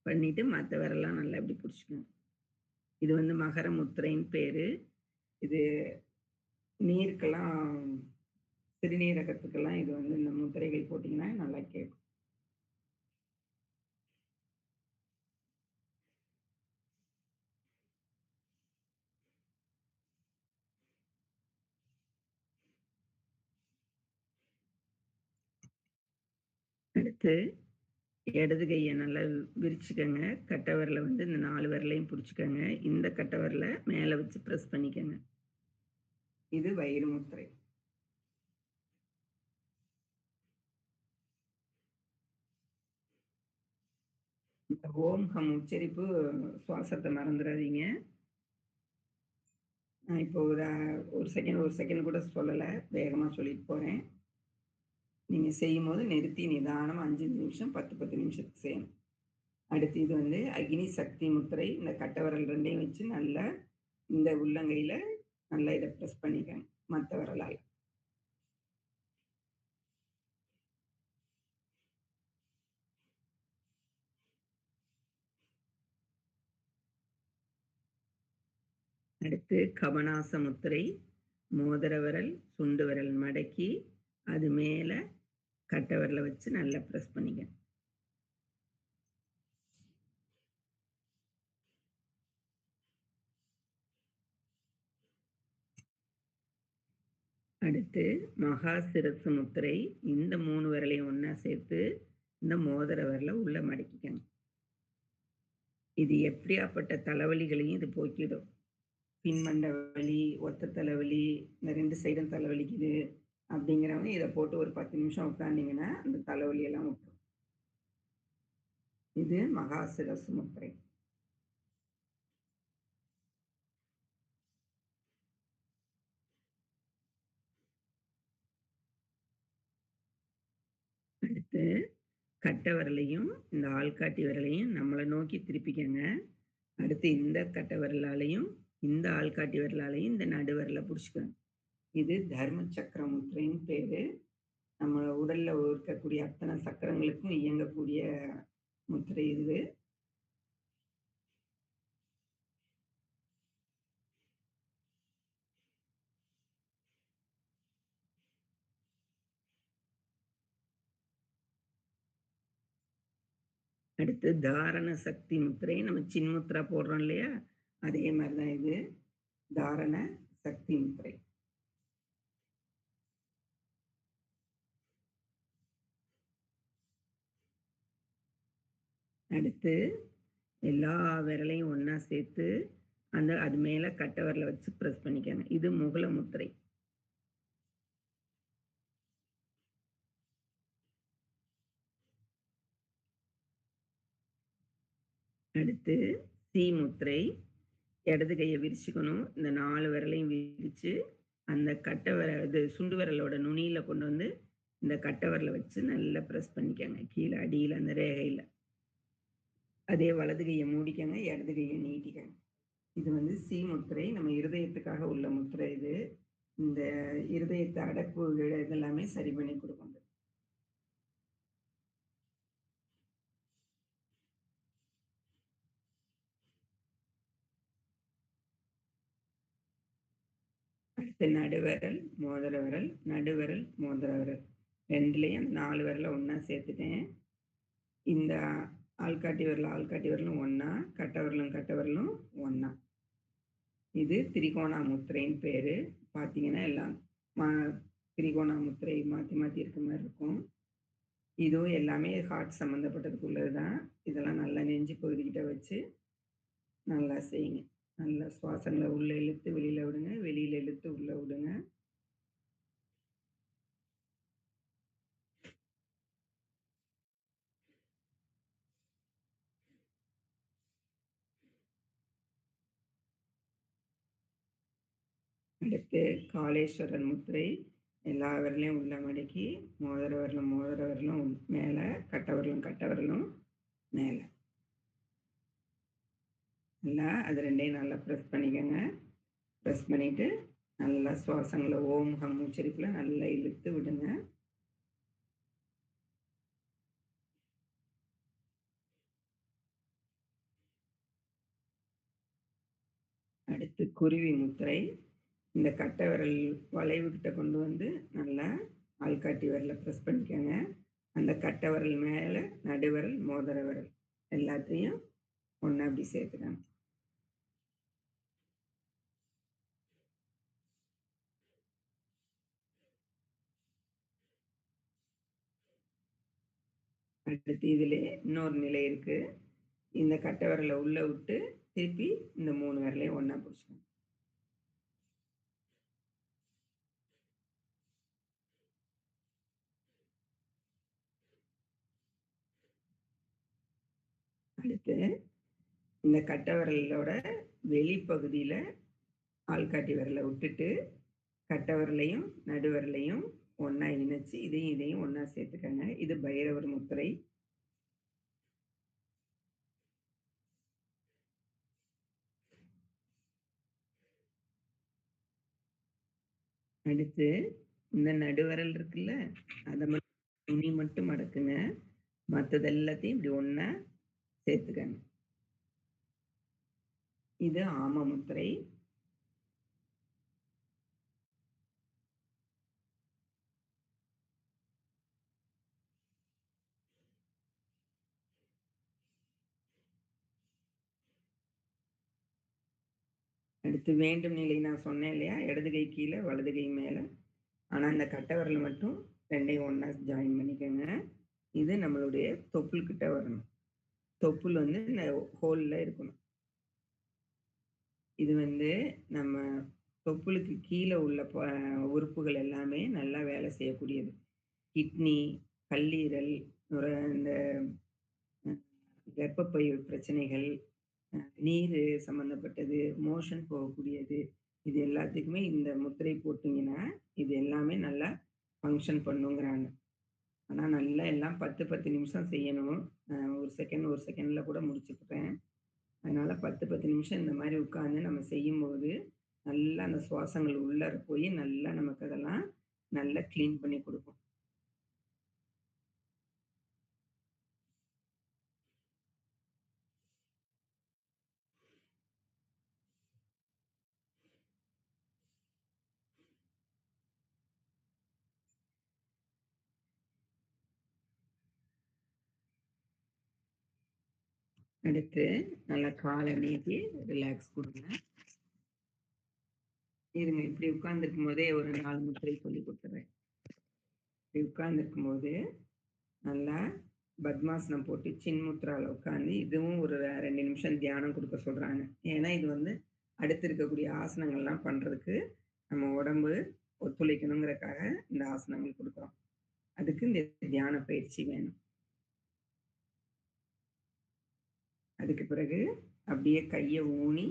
பண்ணிட்டு மற்ற விரலாம் நல்லா இப்படி பிடிச்சிக்கோங்க. இது வந்து மகர முத்திரைன்னு பேரு. இது நீருக்கெல்லாம் சிறுநீரகத்துக்கெல்லாம் இது வந்து இந்த முத்திரைகள் போட்டிங்கன்னா நல்லா கேட்கும். அடுத்து இடது கையை நல்லா விரிச்சுக்கங்க. கட்டை விரல வந்து இந்த 4 விரலையும் பிடிச்சிக்கங்க. இந்த கட்டை விரல மேலே வச்சு ப்ரெஸ் பண்ணிக்கங்க. இது வயிறு முத்திரை. இந்த ஓம் கம் உச்சரிப்பு சுவாசத்தை மறந்துடாதீங்க. நான் இப்போ ஒரு செகண்ட் கூட சொல்லலை, வேகமாக சொல்லிட்டு போகிறேன். நீங்கள் செய்யும்போது நிறுத்தி நிதானமாக 5 நிமிஷம் 10 நிமிஷத்துக்கு செய்யணும். அடுத்து இது வந்து அக்னி சக்தி முத்திரை. இந்த கட்டை விரல் 2யும் வச்சு நல்லா இந்த உள்ளங்கையில் நல்லா இதை ப்ரெஸ் பண்ணிக்கங்க மற்ற விரலால். அடுத்து கபனாச முத்திரை. மோதிர விரல் சுண்டு விரல் மடக்கி அது மேலே கட்டை விரலை வச்சு நல்லா ப்ரெஸ் பண்ணிக்கங்க. அடுத்து மகா சிரசு முத்திரை. இந்த 3 விரலையும் ஒன்றா சேர்த்து இந்த மோதிர விரலை உள்ளே மடக்கிக்கங்க. இது எப்படியாப்பட்ட தலைவலிகளையும் இது போக்கிடும். பின்மண்ட வலி, ஒத்த தலைவலி, இந்த 2 சைடும் தலைவலிக்குது அப்படிங்கிறவங்க இதை போட்டு ஒரு 10 நிமிஷம் உட்கார்ந்தீங்கன்னா அந்த தலைவலியெல்லாம் விட்டுரும். இது மகா சிரசு முத்திரை. அடுத்து கட்டை விரலையும் இந்த ஆள்காட்டி விரலையும் நம்மளை நோக்கி திருப்பிக்கங்க. அடுத்து இந்த கட்டை விரலாலையும் இந்த ஆள்காட்டி விரலாலையும் இந்த நடு விரலை பிடிச்சிக்கோங்க. இது தர்ம சக்கர முத்திரைன்னு பேரு. நம்ம உடல்ல இருக்கக்கூடிய அத்தனை சக்கரங்களுக்கும் இயங்கக்கூடிய முத்திரை இது. அடுத்து தாரண சக்தி முத்திரை. நம்ம சின்முத்ரா போடுறோம் இல்லையா, அதே மாதிரி தான் இது தாரண சக்தி முத்திரை. அடுத்து எல்லா விரலையும் ஒன்றா சேர்த்து அது மேலே கட்டை விரலை வச்சு ப்ரெஸ் பண்ணிக்கங்க. இது முகல முத்திரை. அடுத்து சி முத்திரை. இடது கையை விரிச்சுக்கணும். இந்த 4 விரலையும் விரிச்சு அந்த கட்டை இது சுண்டு விரலோட நுனியில் கொண்டு வந்து இந்த கட்டை விரலை வச்சு நல்லா ப்ரெஸ் பண்ணிக்கங்க. கீழே அடியில் அந்த ரேகையில். அதே வலது கையை மூடிக்கங்க, இடது கையை நீட்டிக்கங்க. இது வந்து சி முத்திரை. நம்ம இருதயத்துக்காக உள்ள முத்திரை இது. இந்த இருதயத்தை அடப்பு இதெல்லாமே சரி பண்ணி கொடுக்கும். அடுத்து நடுவிரல், மோதிர விரல், நடுவிரல், மோதிர விரல் 2லயும் 4 விரல ஒண்ணா சேர்த்துட்டேன். இந்த ஆள்காட்டி விரலும் ஒண்ணா, கட்டை விரலும் ஒண்ணா. இது திரிகோணா முத்திரைன்னு பேரு. பார்த்தீங்கன்னா எல்லாம் திரிகோணா முத்திரை மாத்தி மாத்தி இருக்க மாரி இருக்கும். இதுவும் எல்லாமே ஹார்ட் சம்மந்தப்பட்டதுக்கு உள்ளது தான். இதெல்லாம் நல்லா நெஞ்சு பகுதிக்கிட்ட வச்சு நல்லா செய்யுங்க. நல்லா சுவாசங்கள உள்ள இழுத்து வெளியில விடுங்க. வெளியில இழுத்து உள்ள விடுங்க. அடுத்து காளேஸ்வரர் முத்திரை. எல்லா விரலையும் உள்ள மடக்கி மோதிர விரலும் மேல, கட்டை விரலும் மேல. நல்லா அது 2யும் நல்லா பிரஸ் பண்ணிக்கங்க. பிரஸ் பண்ணிட்டு நல்லா சுவாசங்கள ஓம் ஹம் உச்சரிப்புல நல்லா இழுத்து விடுங்க. அடுத்து குருவி முத்திரை. இந்த கட்டை விரல் வளைவு கிட்ட கொண்டு வந்து நல்லா ஆள்காட்டி விரல பிரஸ் பண்ணிக்கங்க. அந்த கட்டை விரல் மேல நடுவிரல், மோதிர விரல் எல்லாத்தையும் ஒண்ணா அப்படி சேர்த்துக்கங்க. அடுத்து இதிலே இன்னொரு நிலை இருக்கு. இந்த கட்டை விரல உள்ள விட்டு திருப்பி இந்த 3 விரலையும் ஒண்ணா புடிச்சுக்கணும். அடுத்து இந்த கட்டை விரலோட வெளிப்பகுதியில ஆள்காட்டி விரல விட்டுட்டு கட்டை விரலையும் நடுவிரலையும் ஒண்ணா இணைச்சு இதையும் ஒண்ணா சேர்த்துக்கங்க. இது பைரவர் முத்திரை. அடுத்து இந்த நடுவிரல் இருக்குல்ல, அத நுனி மட்டும் மடக்குங்க. மத்தது எல்லாத்தையும் இப்படி ஒண்ணா சேர்த்துக்கங்க. இது ஆம முத்திரை. அடுத்து வேண்டும் நிலை நான் சொன்னேன் இல்லையா? இடது கை கீழ, வலது கை மேல. ஆனா இந்த கட்டை விரல் மட்டும் 2யும் ஒண்ணா ஜாயின் பண்ணிக்கங்க. இது நம்மளுடைய தொப்புள் கிட்ட வரணும். தொப்புள் வந்து இந்த ஹோல்ல இருக்கணும். இது வந்து நம்ம தொப்புளுக்கு கீழ உள்ள உறுப்புகள் எல்லாமே நல்லா வேலை செய்யக்கூடியது. கிட்னி, கல்லீரல், இந்த கர்ப்பப்பை பிரச்சனைகள், நீரு சம்மந்தப்பட்டது, மோஷன் போகக்கூடியது. இது எல்லாத்துக்குமே இந்த முத்திரை போட்டீங்கன்னா, இது எல்லாமே நல்லா ஃபங்ஷன் பண்ணுங்கிறாங்க. ஆனா நல்லா எல்லாம் 10, 10 நிமிஷம் செய்யணும். 1 செகண்ட்ல கூட முடிச்சுக்கிறேன். அதனால 10, 10 நிமிஷம் இந்த மாரி உட்கார்ந்து நம்ம செய்யும்போது, நல்லா அந்த சுவாசங்கள் உள்ளார போய் நல்லா நமக்கு அதெல்லாம் நல்லா கிளீன் பண்ணி குடுக்கும். அடுத்து நல்லா கால நீட்டி ரிலாக்ஸ் குடுங்க. இருங்க இப்படி உட்கார்ந்துருக்கும்போதே ஒரு 4 முத்திரை சொல்லிக் குடுத்துர்றேன். இப்படி உட்கார்ந்துருக்கும்போது, நல்லா பத்மாசனம் போட்டு சின்முத்ரால உட்கார்ந்து, இதுவும் ஒரு 2 நிமிஷம் தியானம் குடுக்க சொல்றாங்க. ஏன்னா, இது வந்து அடுத்து இருக்கக்கூடிய ஆசனங்கள்லாம் பண்றதுக்கு நம்ம உடம்பு ஒத்துழைக்கணுங்கிறதுக்காக இந்த ஆசனங்கள் குடுக்குறோம். அதுக்கு இந்த தியான பயிற்சி வேணும். அதுக்கு பிறகு அப்படியே கைய ஊனி,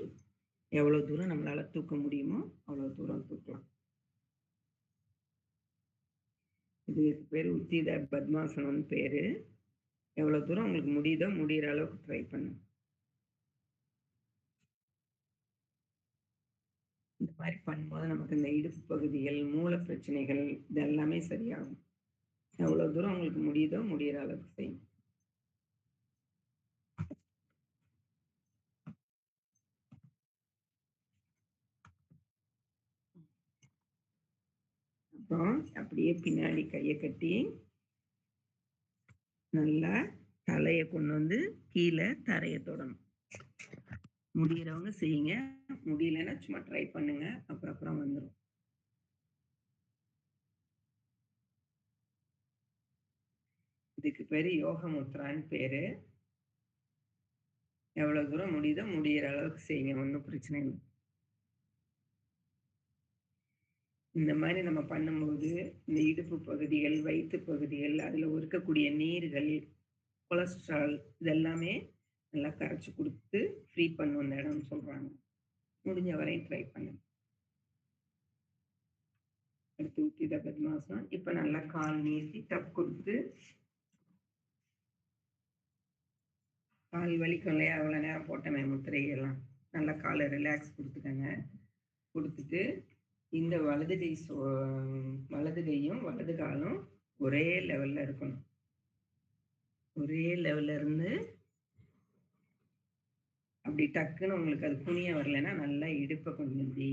எவ்வளோ தூரம் நம்மளால தூக்க முடியுமோ, அவ்வளோ தூரம் தூக்கலாம். இதுக்கு பேரு உத்தீத பத்மாசனம்னு பேரு. எவ்வளோ தூரம் உங்களுக்கு முடியுதோ, முடியிற அளவுக்கு ட்ரை பண்ணுங்க. இந்த மாரி பண்ணும்போது நமக்கு இந்த இடுப்பு பகுதிகள், மூல பிரச்சனைகள் இது எல்லாமே சரியாகும். எவ்வளோ தூரம் உங்களுக்கு முடியுதோ, முடியிற அளவுக்கு செய்யுங்க. அப்புறம் அப்படியே பின்னாடி கையை கட்டி நல்லா தலையை கொண்டு வந்து கீழே தரையை தொடணும். முடியறவங்க செய்யுங்க, முடியலன்னா சும்மா ட்ரை பண்ணுங்க, அப்புறம் வந்துடும். இதுக்கு பேரு யோக முத்ரான்னு பேரு. எவ்வளவு தூரம் முடியுதோ முடியிற அளவுக்கு செய்யுங்க, ஒன்றும் பிரச்சனை இல்லை. இந்த மாதிரி நம்ம பண்ணும்போது இந்த இடுப்பு பகுதிகள், வயிற்று பகுதிகள், அதுல இருக்கக்கூடிய நீர்கள், கொலஸ்ட்ரால் இதெல்லாமே நல்லா கரைச்சி கொடுத்து ஃப்ரீ பண்ணும் இந்த இடம்னு சொல்றாங்க. முடிஞ்ச வரையும் ட்ரை பண்ணுங்க. அடுத்து உத்தித பத்மாசனம். இப்ப நல்லா கால் நீட்டி டப் கொடுத்து, கால் வலிக்கும் இல்லையா, அவ்வளோ நேரம் போட்டமே முத்திரையெல்லாம், நல்லா காலை ரிலாக்ஸ் கொடுத்துக்கங்க. கொடுத்துட்டு இந்த வலது கையும் வலது காலும் ஒரே லெவல்ல இருக்கணும். ஒரே லெவல்ல இருந்து அப்படி டக்குன்னு உங்களுக்கு அது குனிய வரலைன்னா நல்லா இடுப்பை கொஞ்சம் இப்படி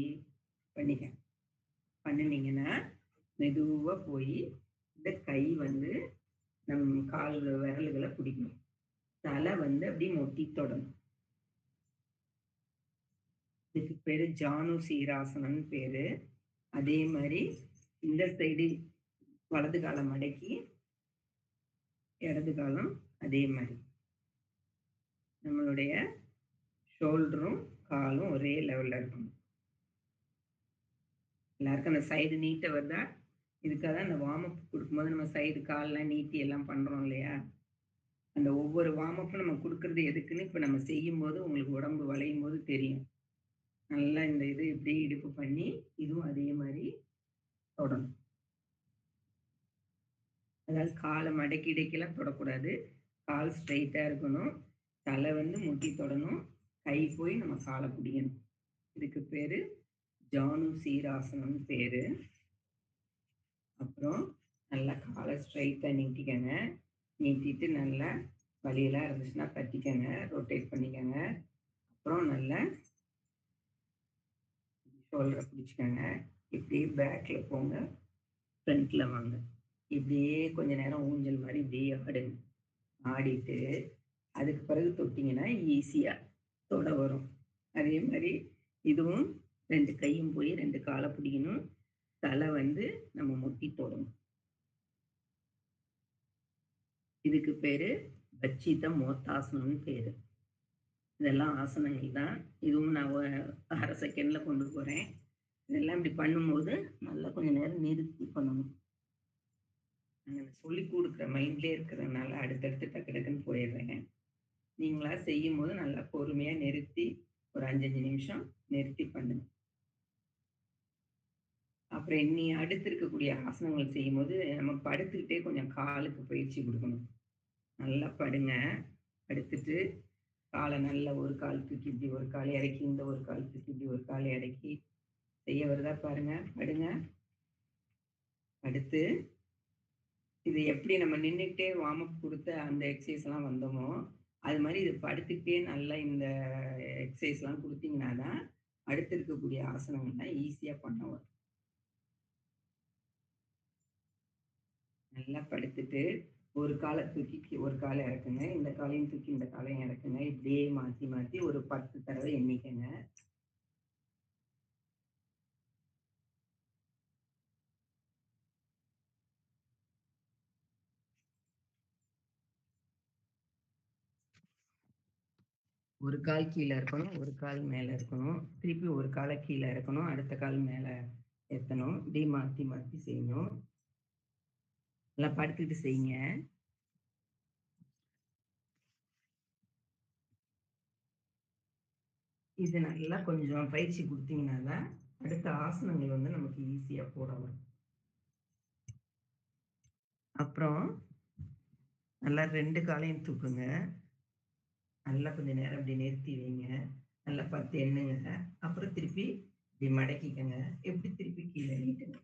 பண்ணிக்க. பண்ணினீங்கன்னா மெதுவா போய் இந்த கை வந்து நம் கால் விரல்களை பிடிக்கணும். தலை வந்து அப்படி மொட்டி தொடணும். இதுக்கு பேரு ஜானு சீராசனம்னு பேரு. அதே மாதிரி இந்த சைடு வலது காலம் மடக்கி, இடது காலம் அதே மாதிரி. நம்மளுடைய ஷோல்டரும் காலும் ஒரே லெவல்ல இருக்கணும். எல்லாருக்கும் அந்த சைடு நீட்ட வருதா? இதுக்காக தான் அந்த வார்ம் அப் கொடுக்கும்போது நம்ம சைடு கால்லாம் நீட்டி எல்லாம் பண்றோம் இல்லையா? அந்த ஒவ்வொரு வார்ம் அப்பும் நம்ம கொடுக்கறது எதுக்குன்னு இப்ப நம்ம செய்யும் போது உங்களுக்கு உடம்பு வளையும் போது தெரியும். நல்லா இந்த இது இப்படி இடுப்பு பண்ணி, இதுவும் அதே மாதிரி தொடணும். அதாவது காலை மடக்கி இடைக்கெல்லாம் தொடக்கூடாது. கால் ஸ்ட்ரைட்டா இருக்கணும். தலை வந்து முட்டி தொடணும். கை போய் நம்ம காலை பிடிக்கணும். இதுக்கு பேரு ஜானு சீராசனம்னு பேரு. அப்புறம் நல்லா காலை ஸ்ட்ரைட்டா நீட்டிக்கங்க. நீட்டிட்டு நல்லா வலியெல்லாம் இருந்துச்சுன்னா தட்டிக்கங்க, ரொட்டேட் பண்ணிக்கங்க. அப்புறம் நல்லா ஷோல்டரை பிடிச்சிக்கங்க. இப்படியே பேக்ல போங்க, ஃப்ரண்ட்ல வாங்க. இப்படியே கொஞ்ச நேரம் ஊஞ்சல் மாதிரி இப்படியே ஆடுங்க. ஆடிட்டு அதுக்கு பிறகு தொட்டிங்கன்னா ஈஸியா தொட வரும். அதே மாதிரி இதுவும் 2 கையும் போய் 2 காலை பிடிக்கணும். தலை வந்து நம்ம முட்டி தொடணும். இதுக்கு பேரு பச்சித மோத்தாசனம்னு பேரு. இதெல்லாம் ஆசனங்கள் தான். இதுவும் நான் 1/2 செகண்ட்ல கொண்டு போறேன். இதெல்லாம் இப்படி பண்ணும்போது நல்லா கொஞ்ச நேரம் நிறுத்தி பண்ணணும். நாங்க சொல்லிக் கொடுக்குற மைண்ட்லயே இருக்கிறதுனால அடுத்தடுத்து டக்கு டக்குன்னு போயிடுறேன். நீங்களா செய்யும்போது நல்லா பொறுமையா நிறுத்தி ஒரு 5 நிமிஷம் நிறுத்தி பண்ணுங்க. அப்புறம் இனி அடுத்து இருக்கக்கூடிய ஆசனங்கள் செய்யும்போது நம்ம படுத்துக்கிட்டே கொஞ்சம் காலுக்கு பயிற்சி கொடுக்கணும். நல்லா படுங்க. படுத்துட்டு காலை நல்லா ஒரு கால் தூக்கி இப்படி ஒரு கால் இறக்கி, இந்த ஒரு கால் தூக்கி இப்படி ஒரு கால் இறக்கி செய்ய வருதா பாருங்க. படுங்க. படுத்து இது எப்படி நம்ம நின்றுக்கிட்டே வார்ம் அப் கொடுத்த அந்த எக்ஸசைஸ் எல்லாம் வந்தோமோ, அது மாதிரி இது படுத்துக்கிட்டே நல்லா இந்த எக்ஸசைஸ் எல்லாம் கொடுத்தீங்கன்னா தான் அடுத்து இருக்கக்கூடிய ஆசனங்கள்லாம் ஈஸியா பண்ண வரும். நல்லா படுத்துட்டு ஒரு காலை தூக்கி ஒரு காலை இறக்குங்க. இந்த காலையும் தூக்கி இந்த காலையும் இறக்குங்க. இப்படியே மாத்தி மாத்தி ஒரு 10 தடவை எண்ணிக்கங்க. ஒரு கால் கீழே இருக்கணும், ஒரு கால் மேல இருக்கணும். திருப்பி ஒரு காலை கீழே இறக்கணும், அடுத்த கால் மேல ஏத்தணும். இப்படி மாத்தி மாத்தி செய்யணும். நல்லா படுத்துக்கிட்டு செய்யுங்க. இது நல்லா கொஞ்சம் பயிற்சி கொடுத்தீங்கன்னா தான் அடுத்த ஆசனங்கள் வந்து நமக்கு ஈஸியா போட வரும். அப்புறம் நல்லா 2 காலையும் தூக்குங்க. நல்லா கொஞ்ச நேரம் இப்படி நிறுத்தி வைங்க. நல்லா 10 எண்ணுங்க. அப்புறம் திருப்பி இப்படி மடக்கிக்கங்க. எப்படி திருப்பி கீழே நீட்டுங்க.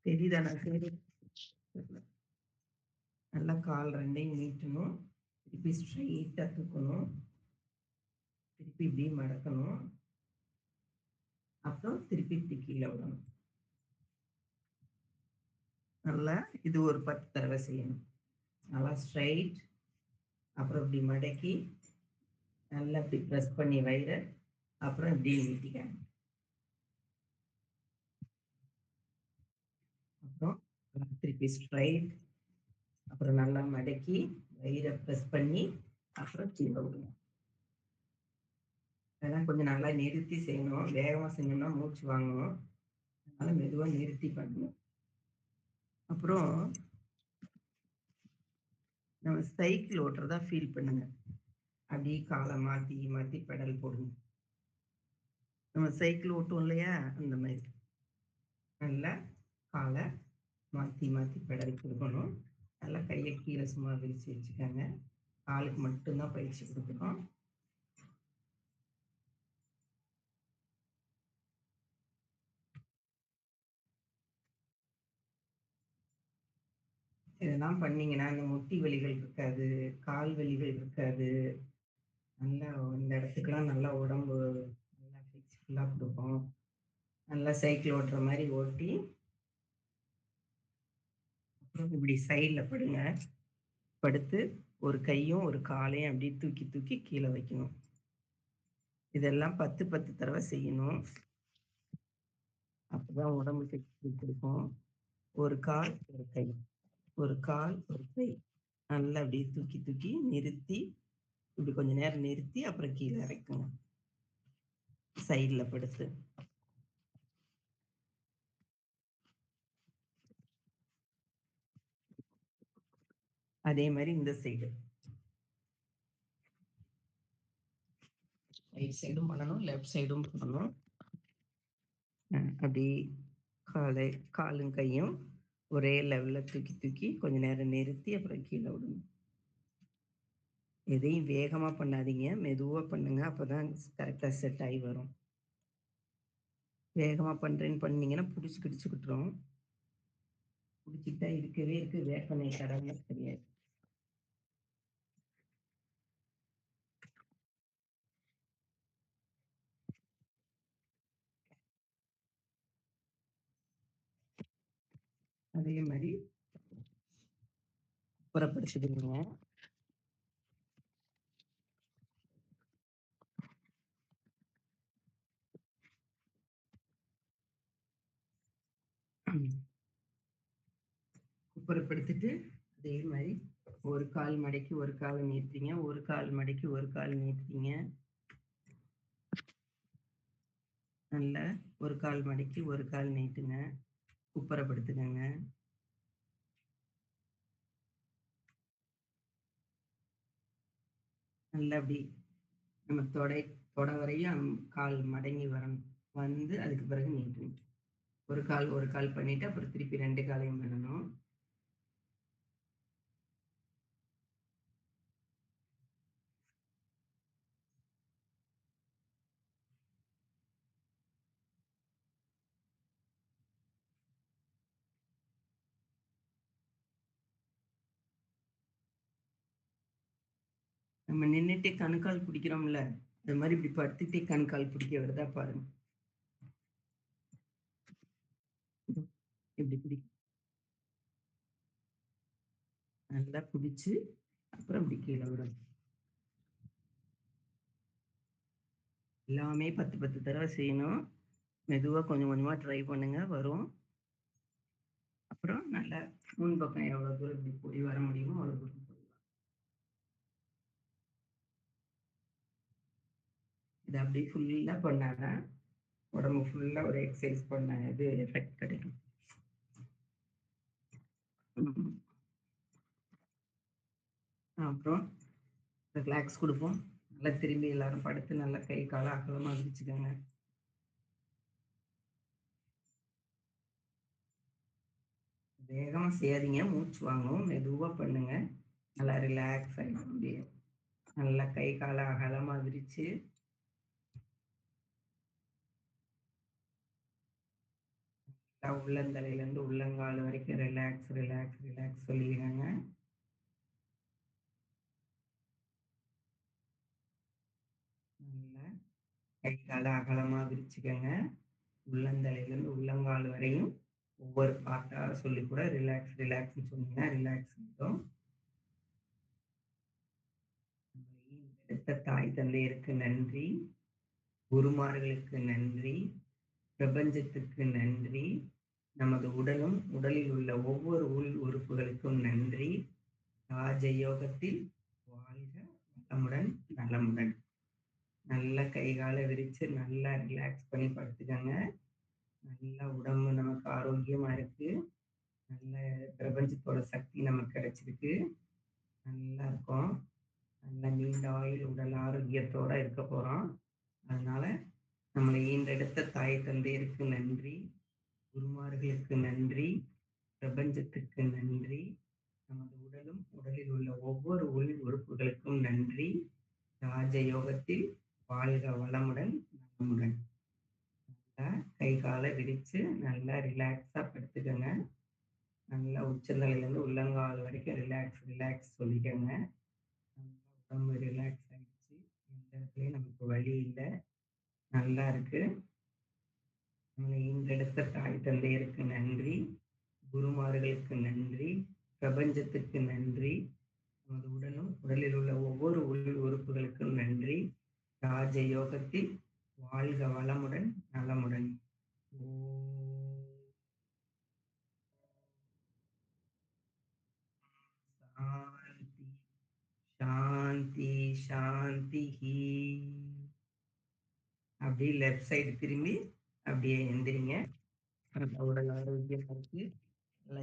தெரியுதா நான் செய்றது? நல்லா கால் 2யும் நீட்டணும். திருப்பி ஸ்ட்ரைட்டா தூக்கணும். திருப்பி இப்படி மடக்கணும். அப்புறம் திருப்பி இப்படி கீழே விடணும். நல்லா இது ஒரு 10 தடவை செய்யணும். நல்லா ஸ்ட்ரைட். அப்புறம் இப்படி மடக்கி, நல்லா இப்படி ப்ரெஸ் பண்ணி வயிற, அப்புறம் இப்படி நீட்டிக்கங்க. அப்புறம் திருப்பி ஸ்ட்ரைட். அப்புறம் நல்லா மடக்கி, வயிற ப்ரெஸ் பண்ணி, அப்புறம் கீழ விடுங்க. இதெல்லாம் கொஞ்சம் நல்லா நிறுத்தி செய்யணும். வேகமா செஞ்சோம்னா மூச்சு வாங்கும். அதனால மெதுவா நிறுத்தி பண்ணணும். அப்புறம் நம்ம சைக்கிள் ஓட்டுறதா ஃபீல் பண்ணுங்க. அப்படியே கால மாத்தி, மாத்தி பெடல் போடுங்க. நம்ம சைக்கிள் ஓட்டுவோம் இல்லையா? அந்த மாரி. நல்லா கால மாத்தி, மாத்தி பெடல் குடுக்கணும். நல்லா கைய கீழ சும்மா விரிச்சு வச்சுக்கங்க. காலுக்கு மட்டும் தான் பயிற்சி குடுக்குறோம். இதெல்லாம் பண்ணீங்கன்னா, அந்த முட்டி வலிகள் இருக்காது, கால் வலிகள் இருக்காது. நல்லா இந்த இடத்துக்குலாம் நல்லா உடம்பு நல்லா ஃப்ளெக்சிபிளா குடுக்கும். நல்லா சைக்கிள் ஓட்டுற மாரி ஓட்டி, அப்புறம் இப்படி சைடுல படுங்க. படுத்து ஒரு கையும், ஒரு காலையும் அப்படியே தூக்கி, தூக்கி கீழ வைக்கணும். இதெல்லாம் 10, 10 தடவ செய்யணும். அப்பதான் உடம்புக்கு குடுக்கும். ஒரு கால், ஒரு கை. ஒரு கால், ஒரு கை. நல்லா அப்படியே தூக்கி, தூக்கி நிறுத்தி, இப்படி கொஞ்ச நேரம் நிறுத்தி, அப்புறம் கீழ இறக்குங்க. சைடுல படுத்து. அதே மாரி இந்த சைடு. ரைட் சைடும் பண்ணணும், லெஃப்ட் சைடும் பண்ணணும். அப்படி காலை காலும் கையும் ஒரே லெவல்ல தூக்கி, தூக்கி கொஞ்ச நேரம் நிறுத்தி, அப்புறம் கீழ விடணும். எதையும் வேகமா பண்ணாதீங்க. மெதுவா பண்ணுங்க. அப்பதான் கரெக்ட்டா செட் ஆயி வரும். வேகமா பண்றேன்னு பண்ணீங்கன்னா, புடிச்சு கிடிச்சுக்கிட்டுரும். புடிச்சுக்கிட்டா இருக்கவே இருக்கு. வேப்பெண்ணெய் தடவுனா தெரியாது. அதே மாரி புறப்படுத்திக்கிடுங்க. குப்புறப்படுத்திட்டு, அதே மாரி ஒரு கால் மடக்கி ஒரு கால நீட்டுறீங்க. ஒரு கால் மடக்கி ஒரு கால் நீட்டுறீங்க. நல்லா ஒரு கால் மடக்கி ஒரு கால் நீட்டுங்க. குப்புறப்படுத்துக்கங்க. நல்லா அப்படி நம்ம தொட வரையும் கால் மடங்கி வரணும். வந்து அதுக்கு பிறகு நீட்டணும். ஒரு கால் பண்ணிட்டு, அப்புறம் திருப்பி 2 காலையும் பண்ணணும். நம்ம நின்னுட்டே கணுக்கால் பிடிக்கிறோம்ல, அது மாரி இப்படி படுத்துக்கிட்டே கணுக்கால் பிடிக்க வருதா பாருங்க. இப்படி நல்லா பிடிச்சு, அப்புறம் இப்படி கீழ விடணும். எல்லாமே 10, 10 தடவ செய்யணும். மெதுவா கொஞ்சம் கொஞ்சமா ட்ரை பண்ணுங்க. வரும். அப்புறம் நல்லா முன் பக்கம் எவ்வளோ தூரம் இப்படி போய் வர முடியுமோ அவ்வளோ தூரம் போய் இத அப்படியே ஃபுல்லா பண்ணா தான், உடம்பு ஃபுல்லா ஒரு எக்சர்சைஸ் பண்ண இது எஃபெக்ட் கிடைக்கும். ம். அப்புறம் ரிலாக்ஸ் குடுப்போம். நல்லா திரும்பி எல்லாரும் படுத்து நல்லா கை, கால அகலமா விரிச்சுக்கங்க. வேகமா செய்யாதீங்க. மூச்சு வாங்கும். மெதுவா பண்ணுங்க. நல்லா ரிலாக்ஸ் ஆயிடும் அப்படியே. நல்லா கை, கால அகலமா விரிச்சு, உள்ளங்கையிலேருந்து உள்ளங்கால் வரைக்கும் ரிலாக்ஸ், ரிலாக்ஸ், ரிலாக்ஸ் சொல்லிக்கங்க. நல்லா கை, கால அகலமா விரிச்சுக்கங்க. உள்ளங்கையிலேருந்து உள்ளங்கால் வரையும் ஒவ்வொரு பார்ட்டா சொல்லி கூட ரிலாக்ஸ் ரிலாக்ஸ்ன்னு சொன்னீங்கன்னா ரிலாக்ஸ் ஆயிடும். எடுத்த தாய் தந்தையருக்கு நன்றி, குருமார்களுக்கு நன்றி, பிரபஞ்சத்துக்கு நன்றி, நமது உடலும் உடலில் உள்ள ஒவ்வொரு உள் உறுப்புகளுக்கும் நன்றி. ராஜயோகத்தில் வாழ்க வளமுடன் நலமுடன். நல்லா கை கால விரிச்சு நல்லா ரிலாக்ஸ் பண்ணி படுத்துக்கங்க. நல்லா உடம்பு நமக்கு ஆரோக்கியமா இருக்கு. நல்ல பிரபஞ்சத்தோட சக்தி நமக்கு கிடைச்சிருக்கு. நல்லா இருக்கும். நல்ல நீண்ட ஆயுள் உடல் ஆரோக்கியத்தோட இருக்க போறோம். அதனால நம்மளை ஈன்றெடுத்த தாய் தந்தையருக்கு நன்றி, குருமார்களுக்கு நன்றி, பிரபஞ்சத்துக்கு நன்றி, நமது உடலும் உடலில் உள்ள ஒவ்வொரு உள் உறுப்புகளுக்கும் நன்றி. ராஜயோகத்தில் வாழ்க வளமுடன் நலமுடன். நல்லா கை கால விரிச்சு நல்லா ரிலாக்ஸா படுத்துக்கங்க. நல்லா உச்சந்தலையிலேருந்து உள்ளங்கால் வரைக்கும் ரிலாக்ஸ் ரிலாக்ஸ் சொல்லிக்கங்க. நல்லா உடம்பு ரிலாக்ஸ் ஆயிடுச்சு. எந்த இடத்துலையும் நமக்கு வலி இல்லை. நல்லா இருக்கு. நம்மளை ஈன்றெடுத்த தாய் தந்தையருக்கு நன்றி, குருமார்களுக்கு நன்றி, பிரபஞ்சத்துக்கு நன்றி, நமது உடலும் உடலில் உள்ள ஒவ்வொரு உள் உறுப்புகளுக்கும் நன்றி. ராஜயோகத்தில் வாழ்க வளமுடன் நலமுடன். சாந்தி சாந்தி சாந்தி. அப்படியே லெஃப்ட் சைடு திரும்பி அப்படியே எந்திரிங்க. உடல் ஆரோக்கியமா இருக்கு.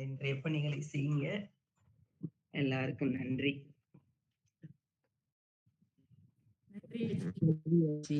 இன்றைய பணிகளை செய்யுங்க. எல்லாருக்கும் நன்றி. நன்றி.